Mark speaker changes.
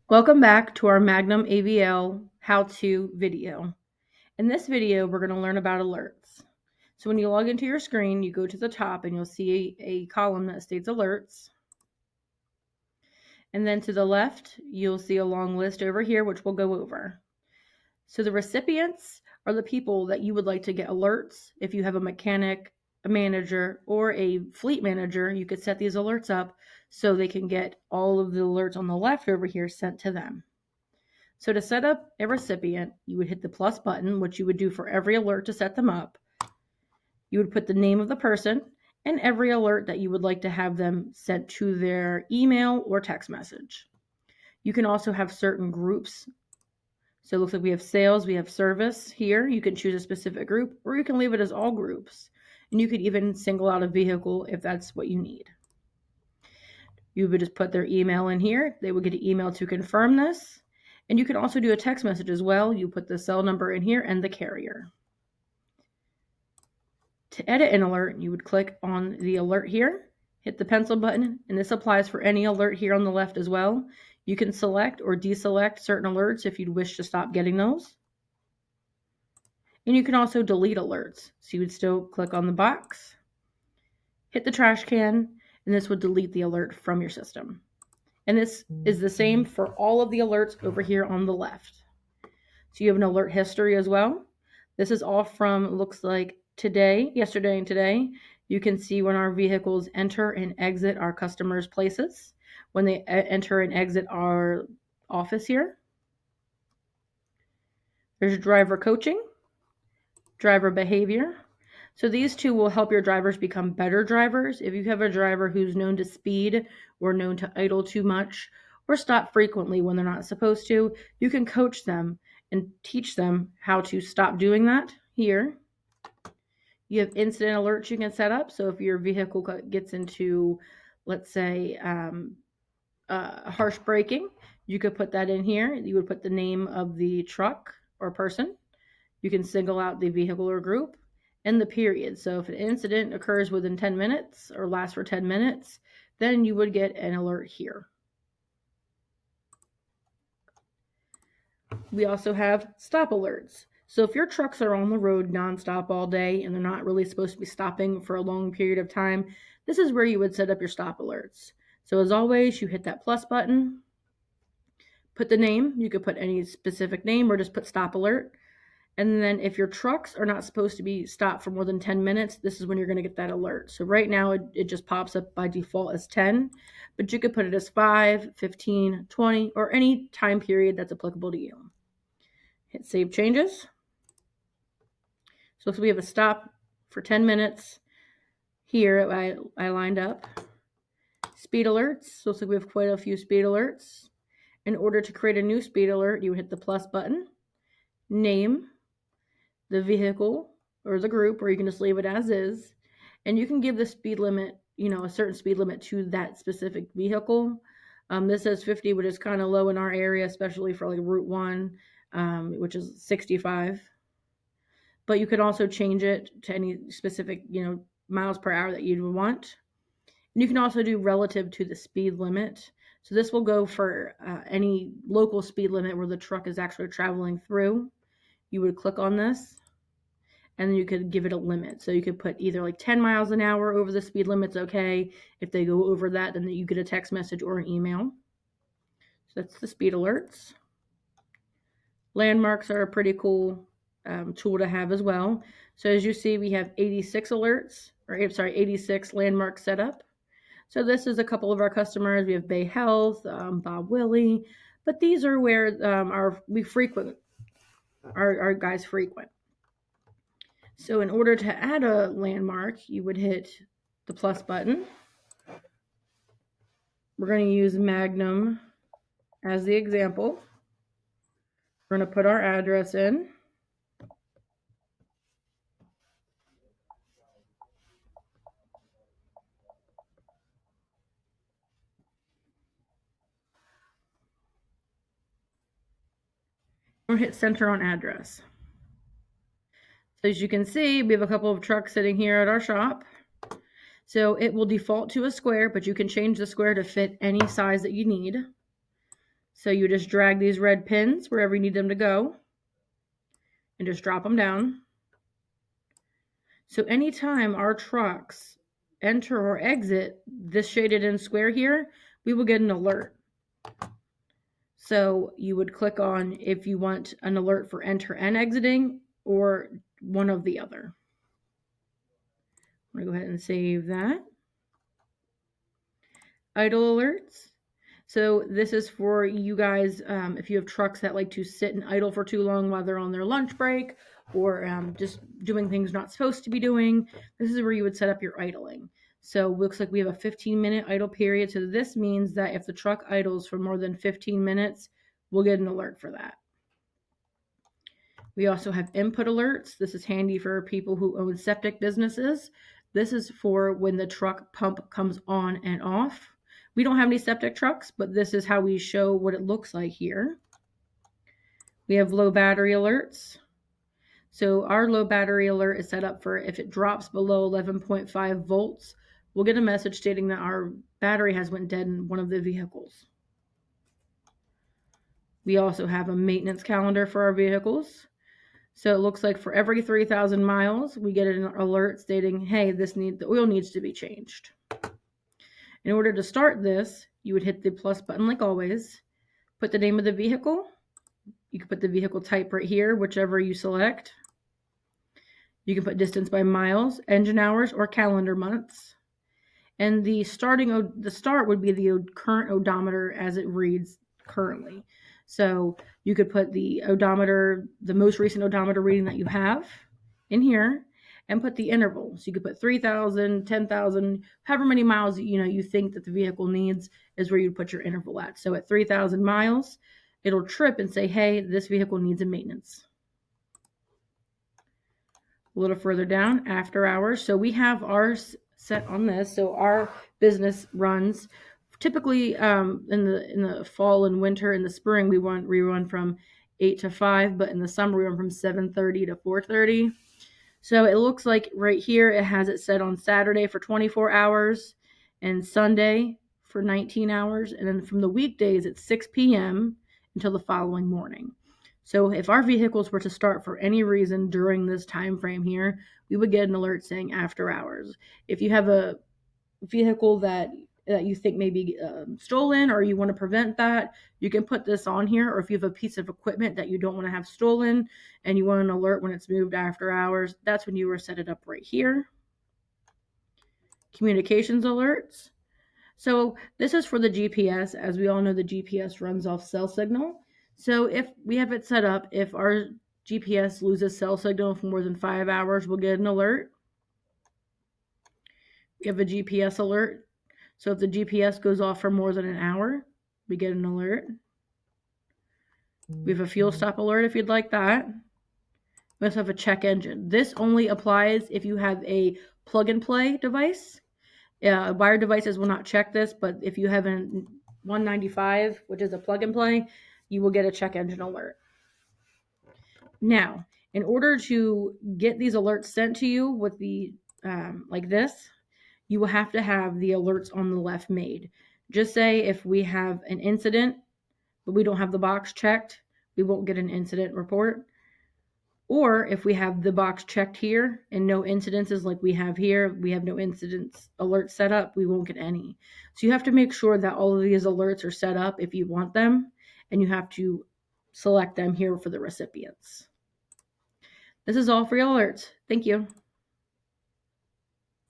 Speaker 1: Welcome back to our Magnum AVL how-to video. In this video, we're going to learn about alerts. So when you log into your screen, you go to the top and you'll see a column that states alerts. And then to the left, you'll see a long list over here, which we'll go over. So the recipients are the people that you would like to get alerts. If you have a mechanic, a manager, or a fleet manager, you could set these alerts up so they can get all of the alerts on the left over here sent to them. So to set up a recipient, you would hit the plus button, which you would do for every alert to set them up. You would put the name of the person and every alert that you would like to have them sent to their email or text message. You can also have certain groups. So it looks like we have sales, we have service here. You can choose a specific group, or you can leave it as all groups. And you could even single out a vehicle if that's what you need. You would just put their email in here. They would get an email to confirm this. And you can also do a text message as well. You put the cell number in here and the carrier. To edit an alert, you would click on the alert here, hit the pencil button, and this applies for any alert here on the left as well. You can select or deselect certain alerts if you'd wish to stop getting those. And you can also delete alerts. So you would still click on the box, hit the trash can, and this would delete the alert from your system. And this is the same for all of the alerts over here on the left. So you have an alert history as well. This is all from, looks like today, yesterday and today. You can see when our vehicles enter and exit our customers' places, when they enter and exit our office here. There's driver coaching, driver behavior. So these two will help your drivers become better drivers. If you have a driver who's known to speed or known to idle too much or stop frequently when they're not supposed to, you can coach them and teach them how to stop doing that here. You have incident alerts you can set up. So if your vehicle gets into, let's say, harsh braking, you could put that in here. You would put the name of the truck or person. You can single out the vehicle or group and the period. So if an incident occurs within 10 minutes or lasts for 10 minutes, then you would get an alert here. We also have stop alerts. So if your trucks are on the road nonstop all day and they're not really supposed to be stopping for a long period of time, this is where you would set up your stop alerts. So as always, you hit that plus button, put the name. You could put any specific name or just put stop alert. And then if your trucks are not supposed to be stopped for more than 10 minutes, this is when you're going to get that alert. So right now it just pops up by default as 10, but you could put it as 5, 15, 20, or any time period that's applicable to you. Hit save changes. So we have a stop for 10 minutes. Here I lined up. Speed alerts. So we have quite a few speed alerts. In order to create a new speed alert, you would hit the plus button, name, the vehicle or the group, or you can just leave it as is. And you can give the speed limit, a certain speed limit to that specific vehicle. This says 50, which is kind of low in our area, especially for like Route 1, which is 65. But you could also change it to any specific, miles per hour that you would want. And you can also do relative to the speed limit. So this will go for any local speed limit where the truck is actually traveling through. You would click on this and then you could give it a limit. So you could put either like 10 miles an hour over the speed limit's okay. If they go over that, then you get a text message or an email. So that's the speed alerts. Landmarks are a pretty cool tool to have as well. So as you see, we have 86 alerts, 86 landmarks set up. So this is a couple of our customers. We have Bay Health, Bob Willie, but these are where our guys frequent. So in order to add a landmark, you would hit the plus button. We're going to use Magnum as the example. We're going to put our address in. We're going to hit center on address. So as you can see, we have a couple of trucks sitting here at our shop. So it will default to a square, but you can change the square to fit any size that you need. So you just drag these red pins wherever you need them to go and just drop them down. So anytime our trucks enter or exit this shaded in square here, we will get an alert. So you would click on if you want an alert for enter and exiting or one of the other. I'm going to go ahead and save that. Idle alerts. So this is for you guys if you have trucks that like to sit and idle for too long while they're on their lunch break or just doing things not supposed to be doing. This is where you would set up your idling. So it looks like we have a 15-minute idle period. So this means that if the truck idles for more than 15 minutes, we'll get an alert for that. We also have input alerts. This is handy for people who own septic businesses. This is for when the truck pump comes on and off. We don't have any septic trucks, but this is how we show what it looks like here. We have low battery alerts. So our low battery alert is set up for if it drops below 11.5 volts, we'll get a message stating that our battery has went dead in one of the vehicles. We also have a maintenance calendar for our vehicles. So it looks like for every 3,000 miles, we get an alert stating, hey, the oil needs to be changed. In order to start this, you would hit the plus button like always, put the name of the vehicle. You can put the vehicle type right here, whichever you select. You can put distance by miles, engine hours, or calendar months. And the start would be the current odometer as it reads currently. So you could put the odometer, the most recent odometer reading that you have in here, and put the interval. So you could put 3,000, 10,000, however many miles you think that the vehicle needs is where you'd put your interval at. So at 3,000 miles, it'll trip and say, hey, this vehicle needs a maintenance. A little further down, after hours. So we have ours set on this. So our business runs typically in the fall and winter. In the spring, we run from 8 to 5, but in the summer, we run from 7:30 to 4:30. So it looks like right here, it has it set on Saturday for 24 hours and Sunday for 19 hours. And then from the weekdays, it's 6 p.m. until the following morning. So if our vehicles were to start for any reason during this time frame here, we would get an alert saying after hours. If you have a vehicle that you think may be stolen or you want to prevent that, you can put this on here. Or if you have a piece of equipment that you don't want to have stolen and you want an alert when it's moved after hours, that's when you will set it up right here. Communications alerts. So this is for the GPS. As we all know, the GPS runs off cell signal. So if we have it set up, if our GPS loses cell signal for more than 5 hours, we'll get an alert. We have a GPS alert. So if the GPS goes off for more than an hour, we get an alert. We have a fuel stop alert if you'd like that. We also have a check engine. This only applies if you have a plug-and-play device. Wired devices will not check this, but if you have a 195, which is a plug-and-play, you will get a check engine alert. Now, in order to get these alerts sent to you with the like this, you will have to have the alerts on the left made. Just say if we have an incident, but we don't have the box checked, we won't get an incident report. Or if we have the box checked here and no incidences like we have here, we have no incidents alerts set up, we won't get any. So you have to make sure that all of these alerts are set up if you want them, and you have to select them here for the recipients. This is all for your alerts. Thank you.